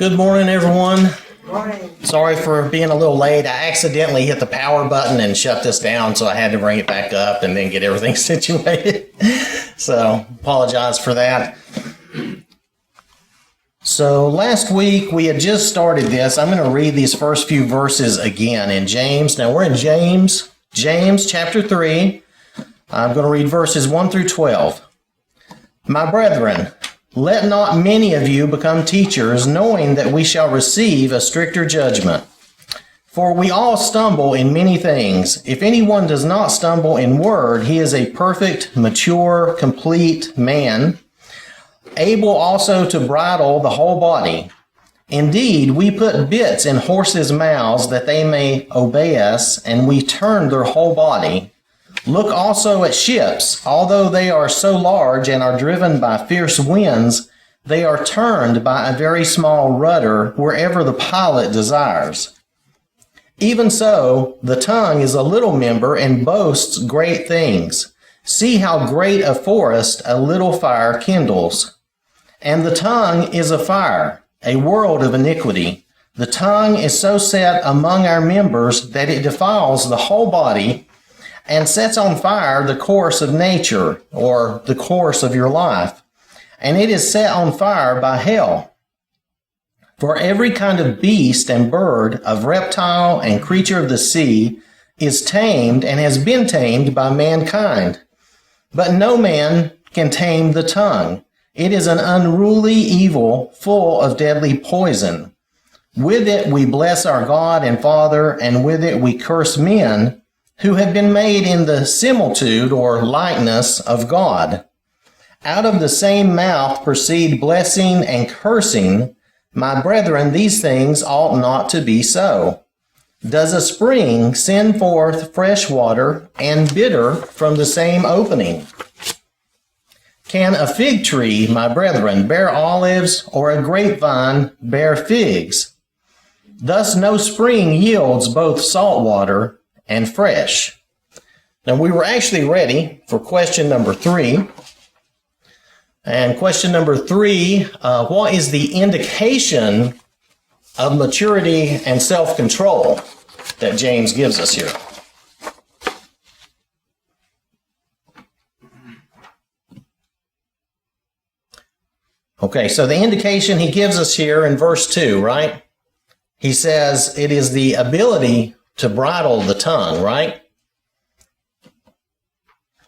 Good morning, everyone. Morning. Sorry for being a little late. I accidentally hit the power button and shut this down, so I had to bring it back up and then get everything situated. So, apologize for that. So, last week we had just started this. I'm going to read these first few verses again in James. Now, we're in James chapter 3. I'm going to read verses 1 through 12. My brethren, let not many of you become teachers, knowing that we shall receive a stricter judgment. For we all stumble in many things. If anyone does not stumble in word, he is a perfect, mature, complete man, able also to bridle the whole body. Indeed, we put bits in horses' mouths that they may obey us, and we turn their whole body. Look also at ships. Although they are so large and are driven by fierce winds, they are turned by a very small rudder wherever the pilot desires. Even so, the tongue is a little member and boasts great things. See how great a forest a little fire kindles. And the tongue is a fire, a world of iniquity. The tongue is so set among our members that it defiles the whole body and sets on fire the course of nature, or the course of your life, and it is set on fire by hell. For every kind of beast and bird, of reptile and creature of the sea, is tamed and has been tamed by mankind. But no man can tame the tongue. It is an unruly evil, full of deadly poison. With it we bless our God and Father, and with it we curse men, who have been made in the similitude or likeness of God. Out of the same mouth proceed blessing and cursing. My brethren, these things ought not to be so. Does a spring send forth fresh water and bitter from the same opening? Can a fig tree, my brethren, bear olives, or a grapevine bear figs? Thus no spring yields both salt water and fresh. Now, we were actually ready for question number 3. And question number 3, what is the indication of maturity and self-control that James gives us here? Okay, so the indication he gives us here in verse 2, right? He says it is the ability to bridle the tongue, right?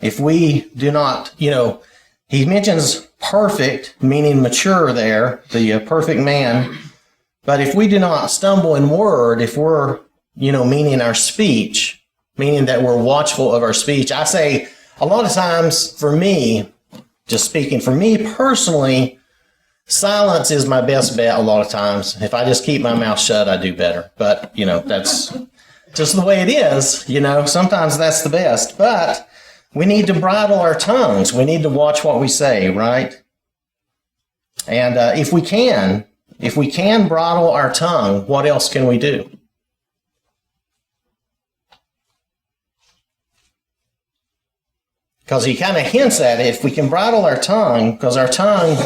If we do not, he mentions perfect, meaning mature there, the perfect man. But if we do not stumble in word, if we're, meaning our speech, meaning that we're watchful of our speech, I say a lot of times for me, just speaking for me personally, silence is my best bet a lot of times. If I just keep my mouth shut, I do better. But, that's just the way it is, sometimes that's the best. But we need to bridle our tongues. We need to watch what we say, right? And if we can bridle our tongue, what else can we do? Because he kind of hints at it. If we can bridle our tongue, because our tongue,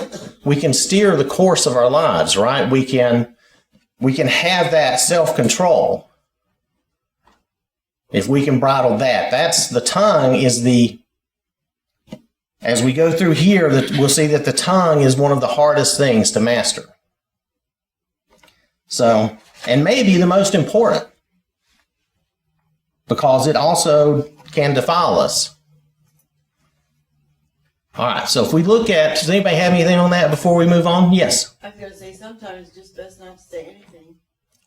we can steer the course of our lives, right? We can have that self-control. If we can bridle that, the tongue is as we go through here, we'll see that the tongue is one of the hardest things to master. So, and maybe the most important, because it also can defile us. All right, so if we look at, does anybody have anything on that before we move on? Yes? I was going to say, sometimes it's just best not to say anything.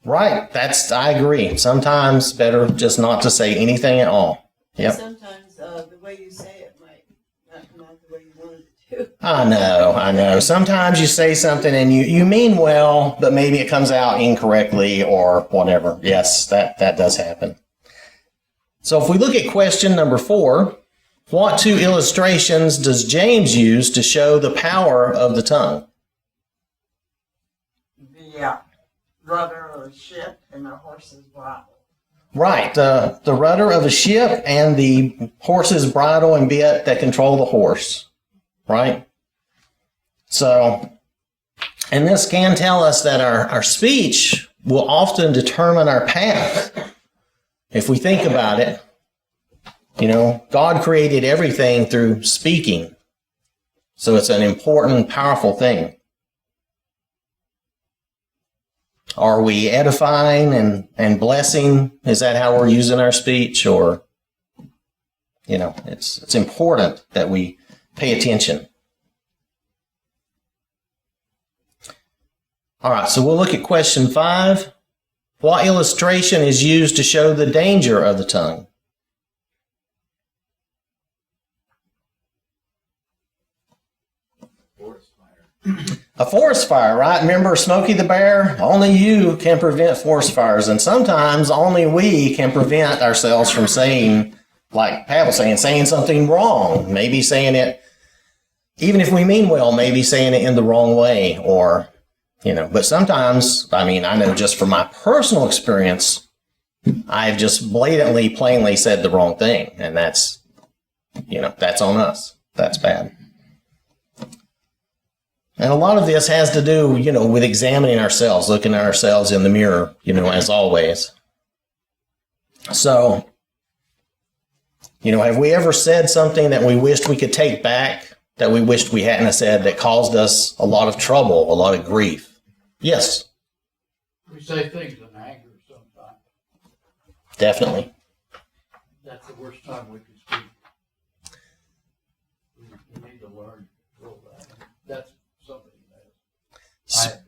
Right, I agree. Sometimes better just not to say anything at all. Yep. Sometimes the way you say it might not come out the way you wanted it to. I know. Sometimes you say something and you mean well, but maybe it comes out incorrectly or whatever. Yes, that does happen. So if we look at question number 4, what 2 illustrations does James use to show the power of the tongue? The rudder of a ship and the horse's bridle. Right, the rudder of a ship and the horse's bridle and bit that control the horse, right? So And this can tell us that our speech will often determine our path. If we think about it, God created everything through speaking. So it's an important, powerful thing. Are we edifying and blessing? Is that how we're using our speech? Or, it's important that we pay attention. All right, so we'll look at question 5. What illustration is used to show the danger of the tongue? A forest fire, right? Remember Smokey the Bear? Only you can prevent forest fires. And sometimes only we can prevent ourselves from saying, like Pat was saying something wrong. Maybe saying it, even if we mean well, maybe saying it in the wrong way. Or, but sometimes, I know just from my personal experience, I've just blatantly, plainly said the wrong thing. And that's on us. That's bad. And a lot of this has to do, with examining ourselves, looking at ourselves in the mirror, as always. So, have we ever said something that we wished we could take back, that we wished we hadn't said, that caused us a lot of trouble, a lot of grief? Yes. We say things in anger sometimes. Definitely. That's the worst time we can speak. We need to learn to control that. That's something that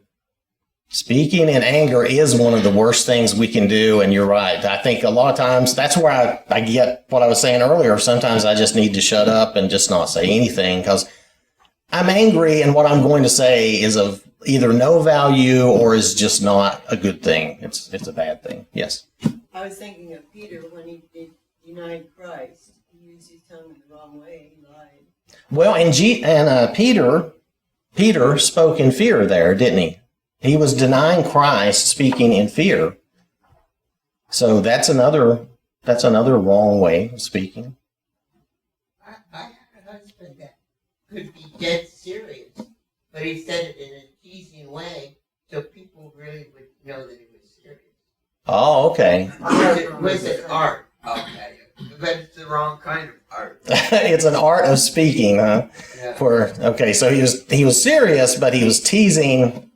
Speaking in anger is one of the worst things we can do, and you're right. I think a lot of times that's where I get what I was saying earlier. Sometimes I just need to shut up and just not say anything because I'm angry, and what I'm going to say is of either no value or is just not a good thing. It's a bad thing. Yes. I was thinking of Peter when he did deny Christ. He used his tongue in the wrong way. He lied. Well, and Peter spoke in fear there, didn't he? He was denying Christ, speaking in fear. So that's another wrong way of speaking. I had a husband that could be dead serious, but he said it in a teasing way, so people really would know that it was serious. Oh, okay. Was it art? Okay, but it's the wrong kind of art. It's an art of speaking, huh? Yeah. So he was serious, but he was teasing.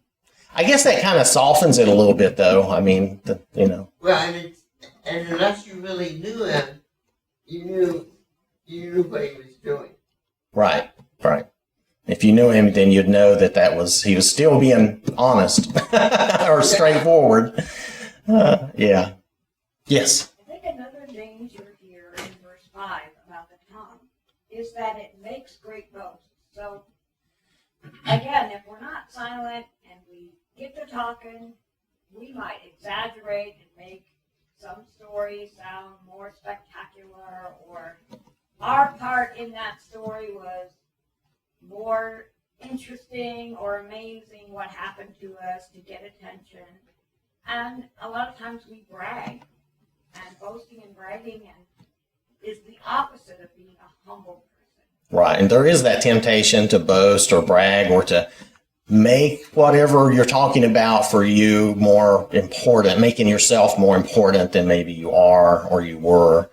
I guess that kind of softens it a little bit, though. Well, and unless you really knew him, you knew what he was doing. Right. If you knew him, then you'd know he was still being honest or straightforward. Yeah. Yes. I think another danger here in verse 5 about the tongue is that it makes great boasts. So, again, if we're not silent and we get to talking, we might exaggerate and make some story sound more spectacular, or our part in that story was more interesting or amazing what happened to us to get attention. And a lot of times we brag, and boasting and bragging is the opposite of being a humble person. Right. And there is that temptation to boast or brag or to make whatever you're talking about for you more important, making yourself more important than maybe you are or you were.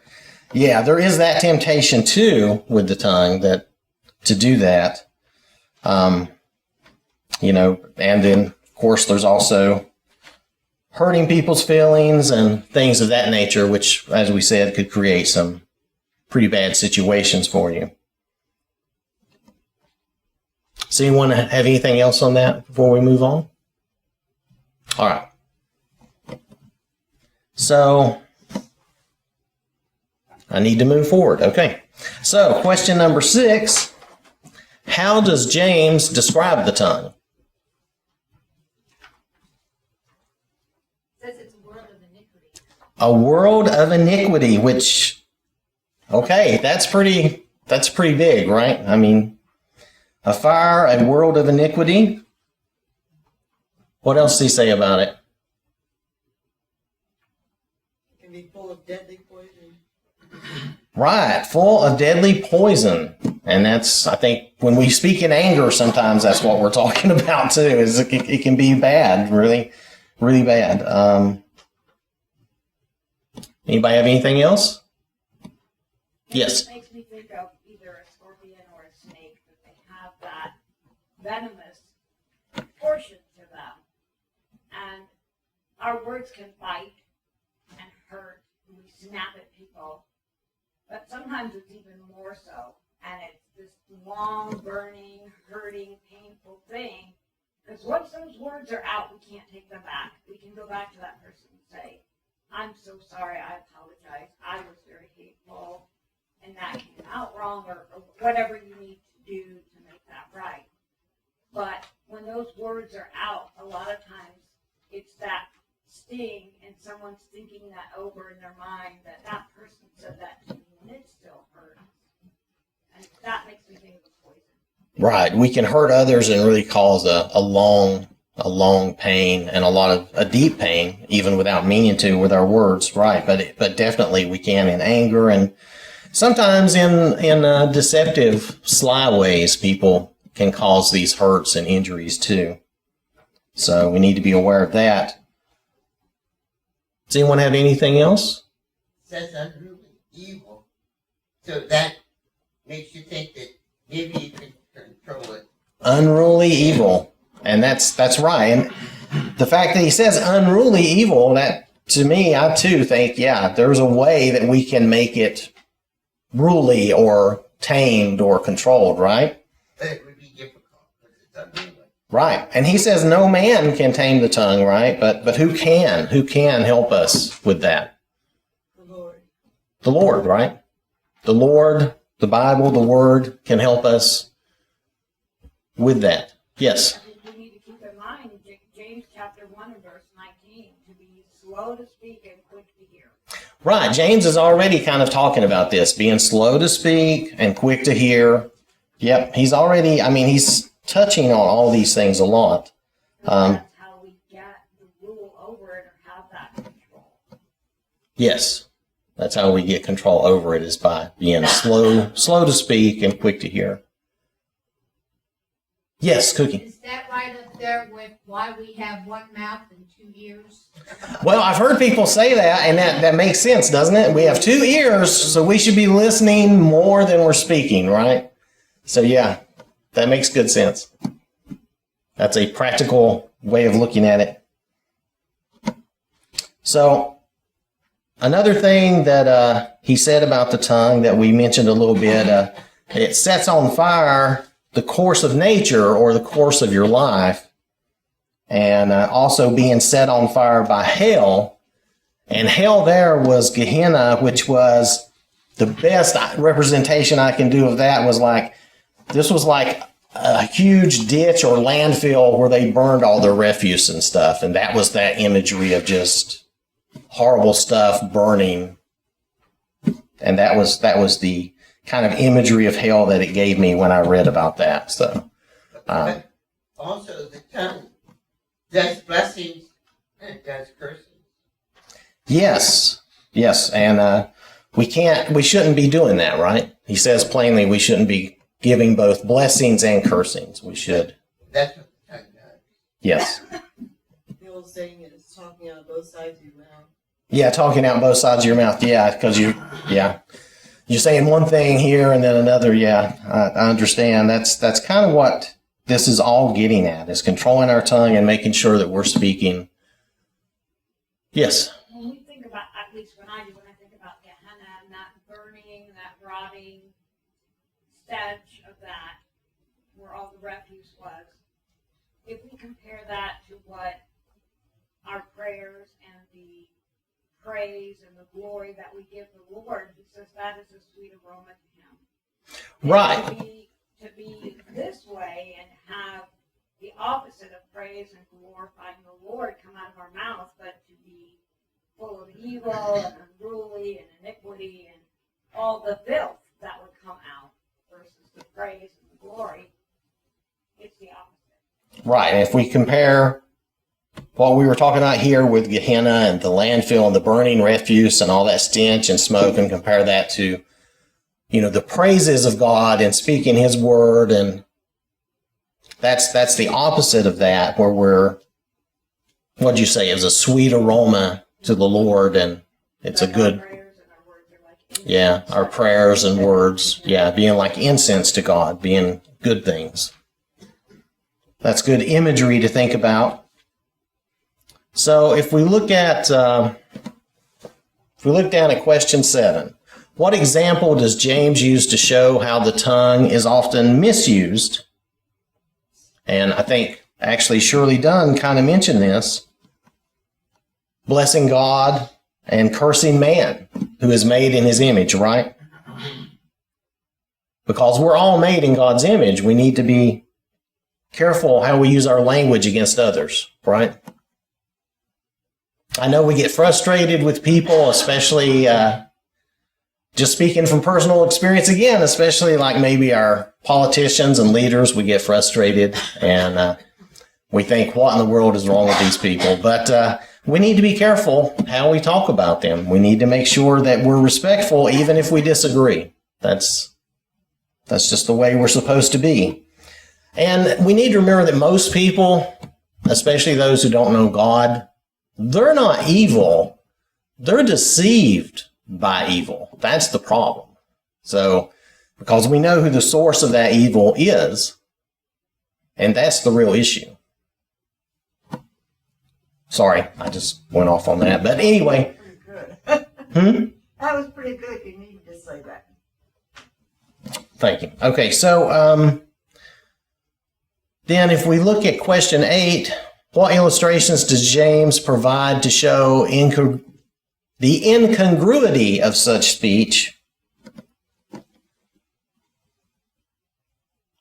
Yeah, there is that temptation too with the tongue to do that. And then of course there's also hurting people's feelings and things of that nature, which, as we said, could create some pretty bad situations for you. Does anyone have anything else on that before we move on? All right. So I need to move forward. Okay. So question number 6. How does James describe the tongue? It says it's a world of iniquity. A world of iniquity, which, okay, that's pretty big, right? I mean, a fire, a world of iniquity. What else does he say about it? It can be full of deadly poison. Right, full of deadly poison. And that's, I think, when we speak in anger, sometimes that's what we're talking about too. Is it can be bad, really, really bad. Anybody have anything else? Yes. It makes me think of either a scorpion or a snake, that they have that venomous portion to them. And our words can bite and hurt when we snap at people. But sometimes it's even more so. And it's this long, burning, hurting, painful thing. Because once those words are out, we can't take them back. We can go back to that person and say, I'm so sorry, I apologize, I was very hateful, and that came out wrong, or whatever you need to do to make that right. But when those words are out, a lot of times it's that sting, and someone's thinking that over in their mind, that that person said that to me, and it still hurts. And that makes me think of poison. Right. We can hurt others and really cause a long pain and a deep pain, even without meaning to, with our words. Right. But definitely we can in anger, and sometimes in deceptive, sly ways, people can cause these hurts and injuries too. So we need to be aware of that. Does anyone have anything else? It says unruly evil. So that makes you think that maybe you can control it. Unruly evil. And that's right. And the fact that he says unruly evil, that to me, I too think, yeah, there's a way that we can make it ruly or tamed or controlled, right? But it would be difficult because it's unruly. Right. And he says no man can tame the tongue, right? But who can? Who can help us with that? The Lord. The Lord, right? The Lord, the Bible, the Word can help us with that. Yes. We need to keep in mind, James chapter 1 and verse 19, to be slow to speak and quick to hear. Right. James is already kind of talking about this, being slow to speak and quick to hear. Yep. He's touching on all these things a lot. That's how we get the rule over it or have that control. Yes. That's how we get control over it, is by being slow to speak and quick to hear. Yes, Cookie. Is that right up there with why we have one mouth and 2 ears? Well, I've heard people say that, and that makes sense, doesn't it? We have 2 ears, so we should be listening more than we're speaking, right? So yeah, that makes good sense. That's a practical way of looking at it. So another thing that he said about the tongue that we mentioned a little bit, it sets on fire the course of nature or the course of your life, and also being set on fire by hell. And hell there was Gehenna, which was the best representation I can do of that. This was like a huge ditch or landfill where they burned all their refuse and stuff. And that was that imagery of just horrible stuff burning. And that was the kind of imagery of hell that it gave me when I read about that. So, But also the tongue does blessings and it does cursing. yes, and we shouldn't be doing that, right? He says plainly we shouldn't be giving both blessings and cursings. We should. That's what the tongue does. Yes. The old saying is talking out of both sides of your mouth. Yeah, talking out both sides of your mouth. Yeah, because you're saying one thing here and then another. Yeah, I understand. That's kind of what this is all getting at, is controlling our tongue and making sure that we're speaking. Yes. When we think about, at least when I think about Gehenna and that burning, that rotting stench of that, where all the refuse was, if we compare that to what our prayers and the praise and the glory that we give the Lord, he says that is a sweet aroma to him. Right. To be this way and have the opposite of praise and glorifying the Lord come out of our mouth, but to be full of evil and unruly and iniquity and all the filth that would come out versus the praise and the glory, it's the opposite. Right. And if we compare what we were talking about here with Gehenna and the landfill and the burning refuse and all that stench and smoke, and compare that to the praises of God and speaking his word. And that's the opposite of that, where what'd you say? It was a sweet aroma to the Lord, and it's a good, yeah, our prayers and words, yeah, being like incense to God, being good things. That's good imagery to think about. So if we look at, down at question 7, what example does James use to show how the tongue is often misused? And I think actually Shirley Dunn kind of mentioned this. Blessing God and cursing man, who is made in his image, right? Because we're all made in God's image, we need to be careful how we use our language against others, right? I know we get frustrated with people, especially just speaking from personal experience again, especially like maybe our politicians and leaders, we get frustrated and we think, what in the world is wrong with these people? But we need to be careful how we talk about them. We need to make sure that we're respectful, even if we disagree. That's just the way we're supposed to be. And we need to remember that most people, especially those who don't know God, they're not evil. They're deceived by evil. That's the problem. So, because we know who the source of that evil is, and that's the real issue. Sorry, I just went off on that. But anyway. Pretty good. That was pretty good. You needed to say that. Thank you. Okay, so then if we look at question 8, what illustrations does James provide to show the incongruity of such speech?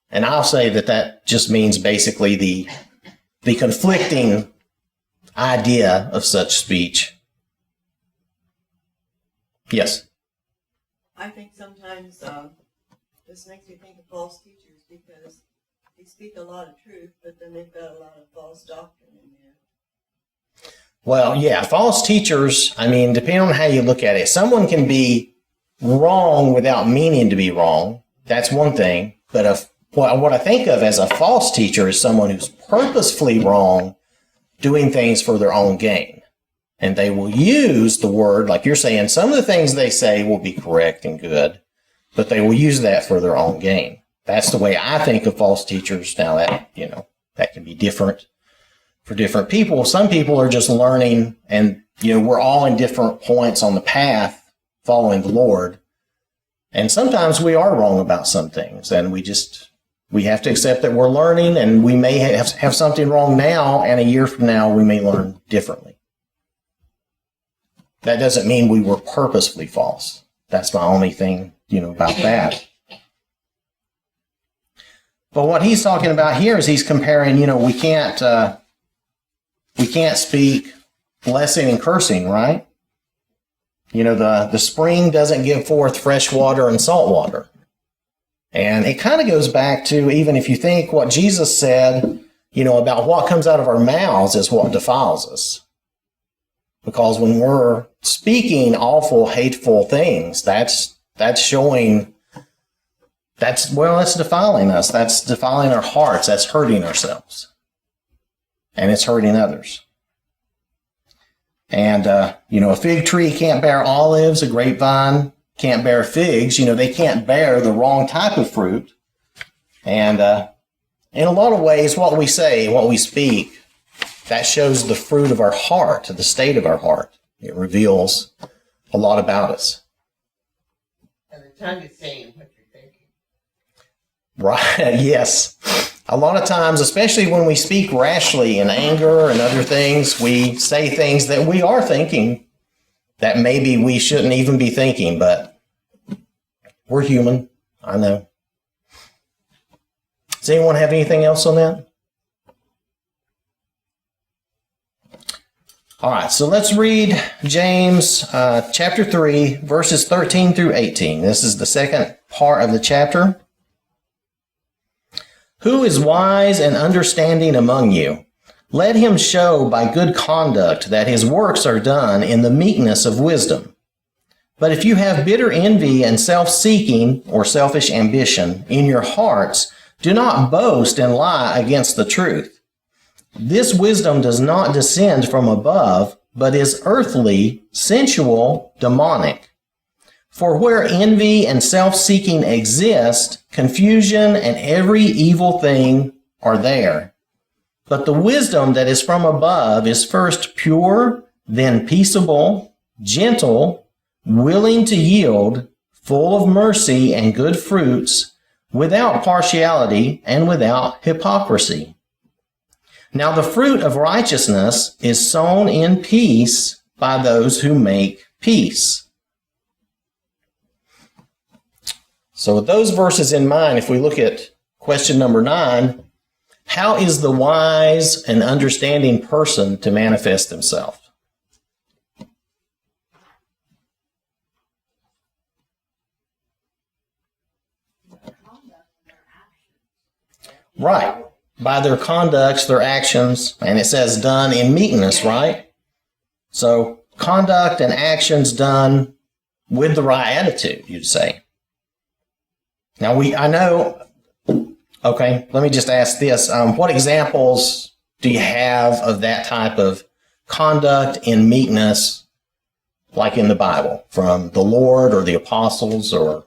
And I'll say that just means basically the conflicting idea of such speech. Yes? I think sometimes this makes me think of false teachers because they speak a lot of truth, but then they've got a lot of false doctrine in there. Well, yeah, false teachers, I mean, depending on how you look at it, someone can be wrong without meaning to be wrong. That's one thing. But what I think of as a false teacher is someone who's purposefully wrong, doing things for their own gain. And they will use the word, like you're saying, some of the things they say will be correct and good, but they will use that for their own gain. That's the way I think of false teachers. Now that can be different for different people. Some people are just learning, and we're all in different points on the path following the Lord. And sometimes we are wrong about some things, and we have to accept that we're learning, and we may have something wrong now, and a year from now we may learn differently. That doesn't mean we were purposefully false. That's my only thing, about that. But what he's talking about here is he's comparing, we can't speak blessing and cursing, right? The spring doesn't give forth fresh water and salt water. And it kind of goes back to, even if you think what Jesus said, about what comes out of our mouths is what defiles us. Because when we're speaking awful, hateful things, that's showing, that's defiling us. That's defiling our hearts. That's hurting ourselves. And it's hurting others. And, a fig tree can't bear olives, a grapevine can't bear figs. They can't bear the wrong type of fruit. And in a lot of ways, what we say, what we speak, that shows the fruit of our heart, the state of our heart. It reveals a lot about us. And the tongue is saying what you're thinking. Right, yes. A lot of times, especially when we speak rashly in anger and other things, we say things that we are thinking that maybe we shouldn't even be thinking, but we're human. I know. Does anyone have anything else on that? All right, so let's read James chapter 3, verses 13 through 18. This is the second part of the chapter. Who is wise and understanding among you? Let him show by good conduct that his works are done in the meekness of wisdom. But if you have bitter envy and self-seeking or selfish ambition in your hearts, do not boast and lie against the truth. This wisdom does not descend from above, but is earthly, sensual, demonic. For where envy and self-seeking exist, confusion and every evil thing are there. But the wisdom that is from above is first pure, then peaceable, gentle, willing to yield, full of mercy and good fruits, without partiality and without hypocrisy. Now the fruit of righteousness is sown in peace by those who make peace. So with those verses in mind, if we look at question number 9, how is the wise and understanding person to manifest himself? Right. By their conducts, their actions, and it says done in meekness, right? So conduct and actions done with the right attitude, you'd say. Now I know, okay, let me just ask this. What examples do you have of that type of conduct in meekness, like in the Bible, from the Lord or the apostles or?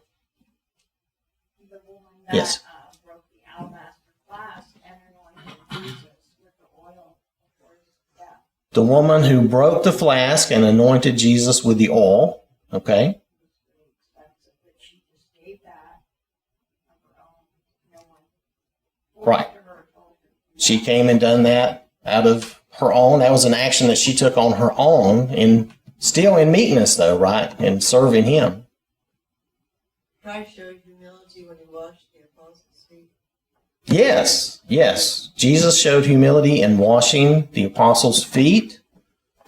The woman that Yes. Broke the alabaster flask and anointed Jesus with the oil before his death. The woman who broke the flask and anointed Jesus with the oil, okay? It was really expensive, but she just gave that of her own. No one forced Right. her or told her. She came and done that out of her own. That was an action that she took on her own, and still in meekness, though, right? And serving him. Christ showed humility when he washed the apostles' feet. Yes, yes. Jesus showed humility in washing the apostles' feet.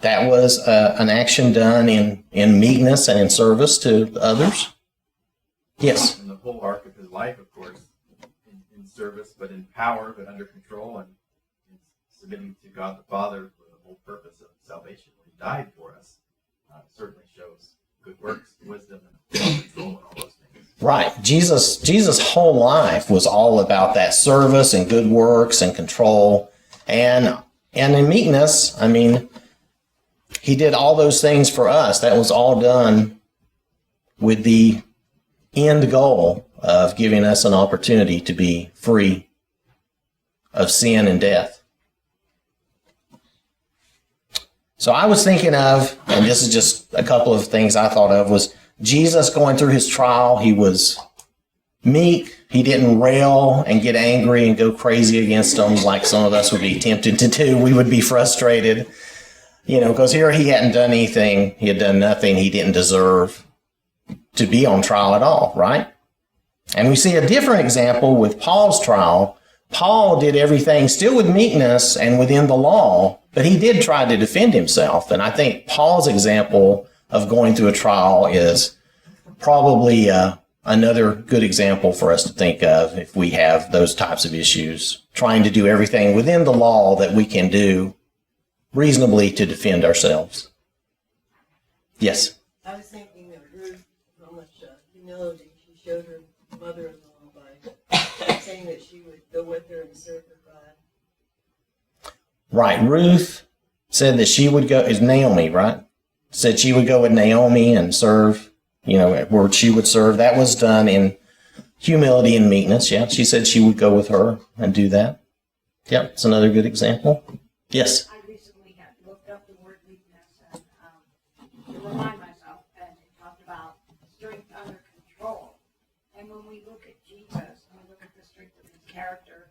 That was an action done in meekness and in service to others. Yes. And the whole arc of his life, of course, in service, but in power, but under control, and submitting to God the Father for the whole purpose of salvation. When he died for us, certainly shows good works, wisdom, and self-control, and all those things. Right. Jesus' whole life was all about that service and good works and control. And in meekness, I mean, he did all those things for us. That was all done with the end goal of giving us an opportunity to be free of sin and death. So I was thinking of, and this is just a couple of things I thought of, was Jesus going through his trial. He was meek. He didn't rail and get angry and go crazy against them like some of us would be tempted to do. We would be frustrated, because here he hadn't done anything. He had done nothing. He didn't deserve to be on trial at all, right? And we see a different example with Paul's trial. Paul did everything still with meekness and within the law, but he did try to defend himself. And I think Paul's example of going through a trial is probably another good example for us to think of if we have those types of issues, trying to do everything within the law that we can do reasonably to defend ourselves. Yes? I was thinking of Ruth, how much humility she showed her mother-in-law by saying that she would go with her and serve her God. Right. Ruth said that she would go, is Naomi, right? Said she would go with Naomi and serve, where she would serve. That was done in humility and meekness. Yeah. She said she would go with her and do that. Yep. It's another good example. Yes. I recently had looked up the word weakness and to remind myself, and it talked about strength under control. And when we look at Jesus, and we look at the strength of his character,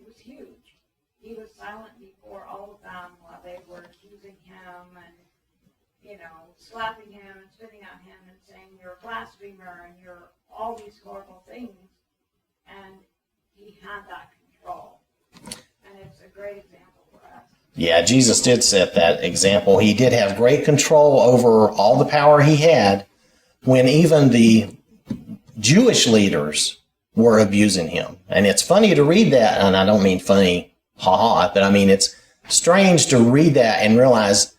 it was huge. He was silent before all of them while they were accusing him and, slapping him and spitting on him and saying, you're a blasphemer and you're all these horrible things. And he had that control. And it's a great example for us. Yeah, Jesus did set that example. He did have great control over all the power he had when even the Jewish leaders were abusing him. And it's funny to read that, and I don't mean funny, ha-ha, but I mean it's strange to read that and realize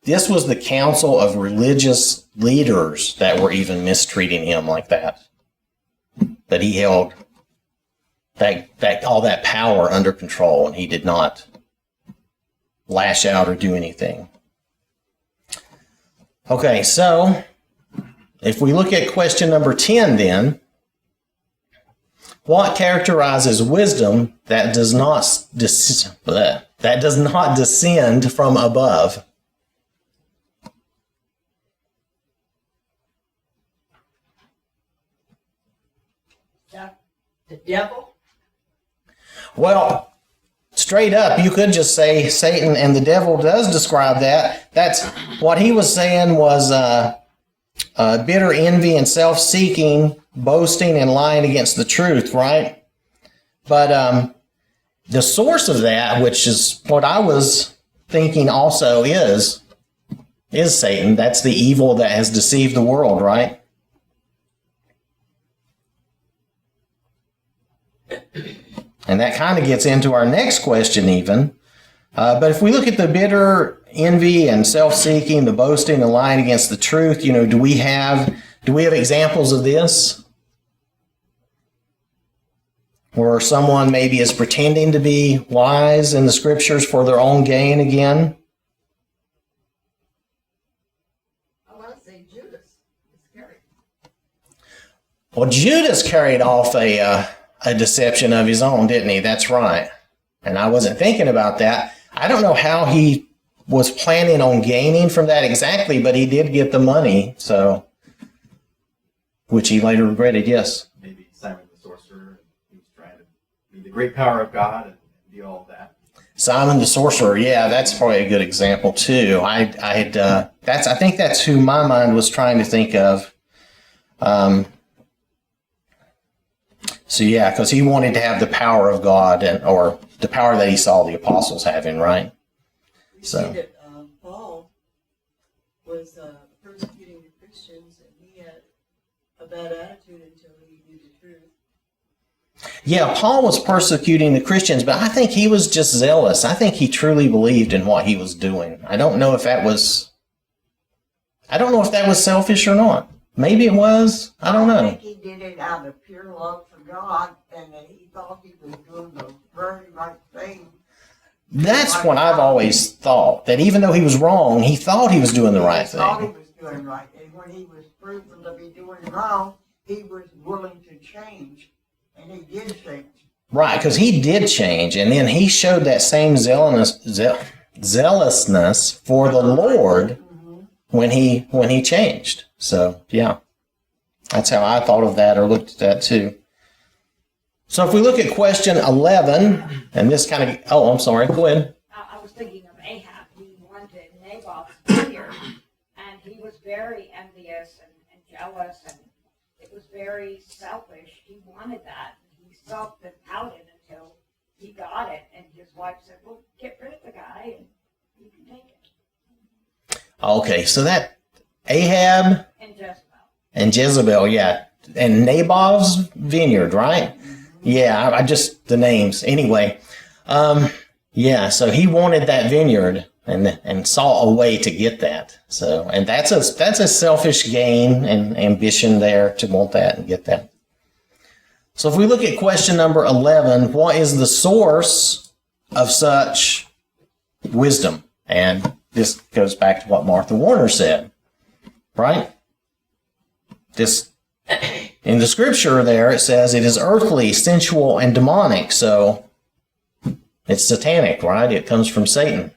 this was the council of religious leaders that were even mistreating him like that. That he held that all that power under control, and he did not lash out or do anything. Okay, so if we look at question number 10 then, what characterizes wisdom that does not descend from above? The devil? Well, straight up, you could just say Satan, and the devil does describe that. That's what he was saying was bitter envy and self-seeking, boasting and lying against the truth, right? But the source of that, which is what I was thinking also is Satan. That's the evil that has deceived the world, right? And that kind of gets into our next question even. But if we look at the bitter envy and self-seeking, the boasting and lying against the truth, do we have examples of this? Where someone maybe is pretending to be wise in the scriptures for their own gain again? I want to say Judas Iscariot. Well, Judas carried off a deception of his own, didn't he? That's right. And I wasn't thinking about that. I don't know how he was planning on gaining from that exactly, but he did get the money, so, which he later regretted, yes. Maybe Simon the Sorcerer, he was trying to be the great power of God and do all of that. Simon the Sorcerer, yeah, that's probably a good example too. I think that's who my mind was trying to think of. So yeah, because he wanted to have the power of God, or the power that he saw the apostles having, right? We see that Paul was persecuting the Christians, and he had a bad attitude until he knew the truth. Yeah, Paul was persecuting the Christians, but I think he was just zealous. I think he truly believed in what he was doing. I don't know if that was selfish or not. Maybe it was. I don't know. I think he did it out of pure love for God, and that he thought he was doing the very right thing. That's what I've always thought, that even though he was wrong, he thought he was doing the right He thought he thing. was doing right, and when he was proven to be doing wrong, he was willing to change, and he did change. Right, because he did change, and then he showed that same zealousness for the Lord when he changed. So, yeah, that's how I thought of that or looked at that too. So if we look at question 11, and this kind of, I'm sorry, go ahead. I was thinking of Ahab. He wanted Naboth's vineyard, and he was very envious and jealous, and it was very selfish. He wanted that. He sulked and pouted until he got it, and his wife said, well, get rid of the guy, and you can take it. Okay, so that Ahab And Jezebel. and Jezebel, yeah, and Naboth's vineyard, right? Yeah, I just, the names. Anyway, yeah, so he wanted that vineyard and saw a way to get that. So, and that's a selfish gain and ambition there to want that and get that. So if we look at question number 11, what is the source of such wisdom? And this goes back to what Martha Warner said, right? This, in the scripture there, it says it is earthly, sensual, and demonic. So it's satanic, right? It comes from Satan.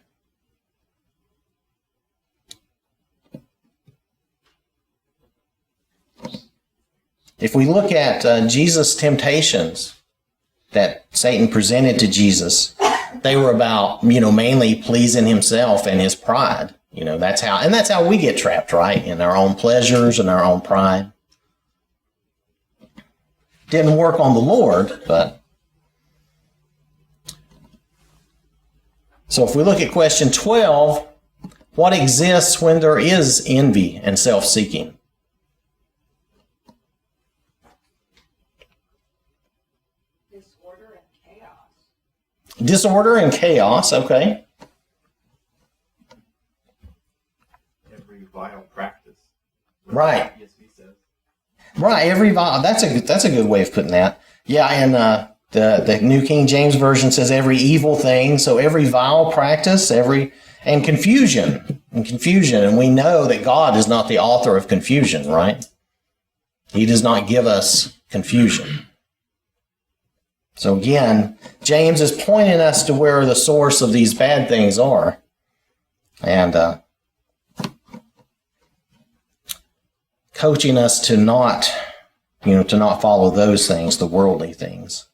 If we look at Jesus' temptations that Satan presented to Jesus, they were about, mainly pleasing himself and his pride. That's how we get trapped, right? In our own pleasures and our own pride. Didn't work on the Lord, but. So if we look at question 12, what exists when there is envy and self-seeking? Disorder and chaos. Disorder and chaos, okay. every vile practice. Right. ESV says. Right, that's a good way of putting that. Yeah, and the New King James Version says every evil thing, so every vile practice, and confusion, and we know that God is not the author of confusion, right? He does not give us confusion. So again, James is pointing us to where the source of these bad things are, and coaching us to not follow those things, the worldly things.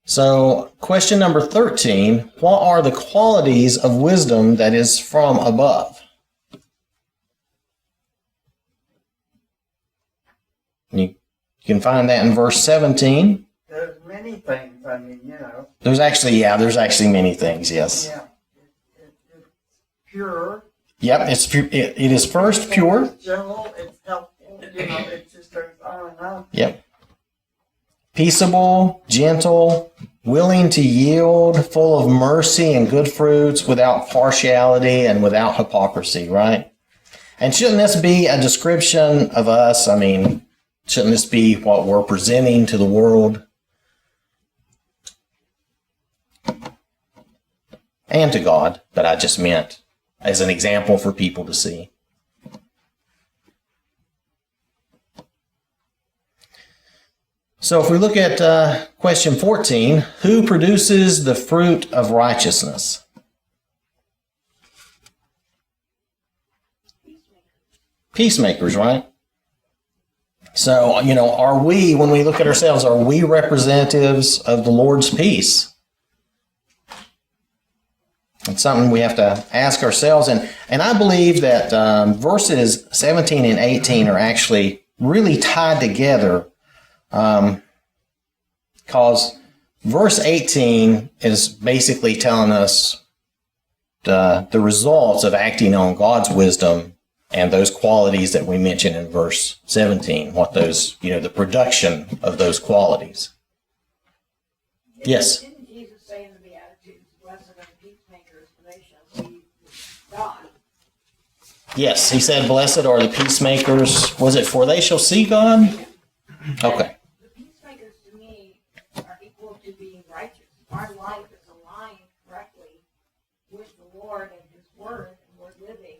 So, question number 13, what are the qualities of wisdom that is from above? You can find that in verse 17. There's many things, There's actually many things, yes. Yeah. It's pure. Yep, it is first pure. It's gentle, it's helpful, it just goes on and on. Yep. Peaceable, gentle, willing to yield, full of mercy and good fruits, without partiality and without hypocrisy, right? And shouldn't this be a description of us? I mean, shouldn't this be what we're presenting to the world? And to God, but I just meant as an example for people to see. So if we look at question 14, who produces the fruit of righteousness? Peacemakers, right? So, are we, when we look at ourselves, are we representatives of the Lord's peace? It's something we have to ask ourselves. And I believe that verses 17 and 18 are actually really tied together. Because verse 18 is basically telling us the results of acting on God's wisdom and those qualities that we mentioned in verse 17, what those, the production of those qualities. Yes? Didn't Jesus say in the Beatitudes, blessed are the peacemakers, for they shall see God? Yes, he said, blessed are the peacemakers. Was it for they shall see God? Okay. The peacemakers to me are equal to being righteous. Our life is aligned correctly with the Lord and His Word, and we're living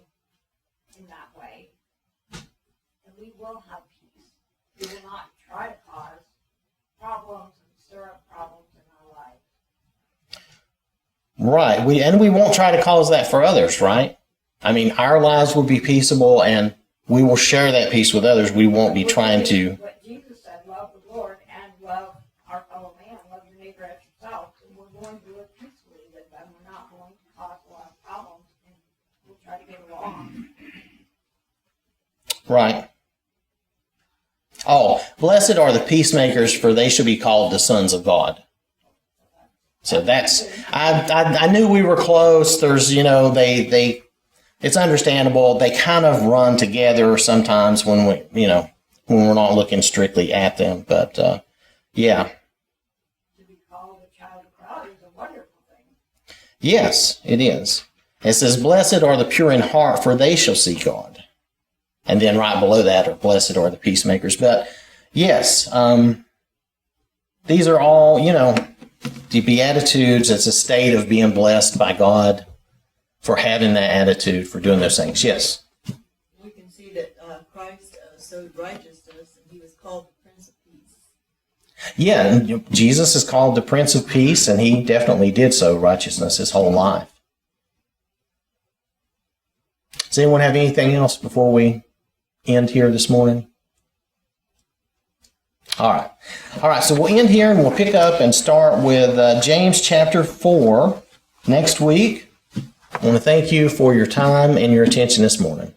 in that way. And we will have peace. We will not try to cause problems and stir up problems in our lives. Right. We won't try to cause that for others, right? I mean, our lives will be peaceable and we will share that peace with others. We won't be trying to. What Jesus said, love the Lord and love our fellow man, love your neighbor as yourself. And we're going to live peacefully with them. We're not going to cause a lot of problems, and we'll try to get along. Right. Oh, blessed are the peacemakers, for they shall be called the sons of God. So that's, I knew we were close. There's, it's understandable. They kind of run together sometimes when when we're not looking strictly at them. But, yeah. To be called a child of God is a wonderful thing. Yes, it is. It says, blessed are the pure in heart, for they shall see God. And then right below that are blessed are the peacemakers. But yes, these are all, the Beatitudes. It's a state of being blessed by God for having that attitude, for doing those things. Yes? We can see that Christ sowed righteousness, and he was called the Prince of Peace. Yeah, and Jesus is called the Prince of Peace, and he definitely did sow righteousness his whole life. Does anyone have anything else before we end here this morning? All right, so we'll end here and we'll pick up and start with James chapter 4 next week. I want to thank you for your time and your attention this morning.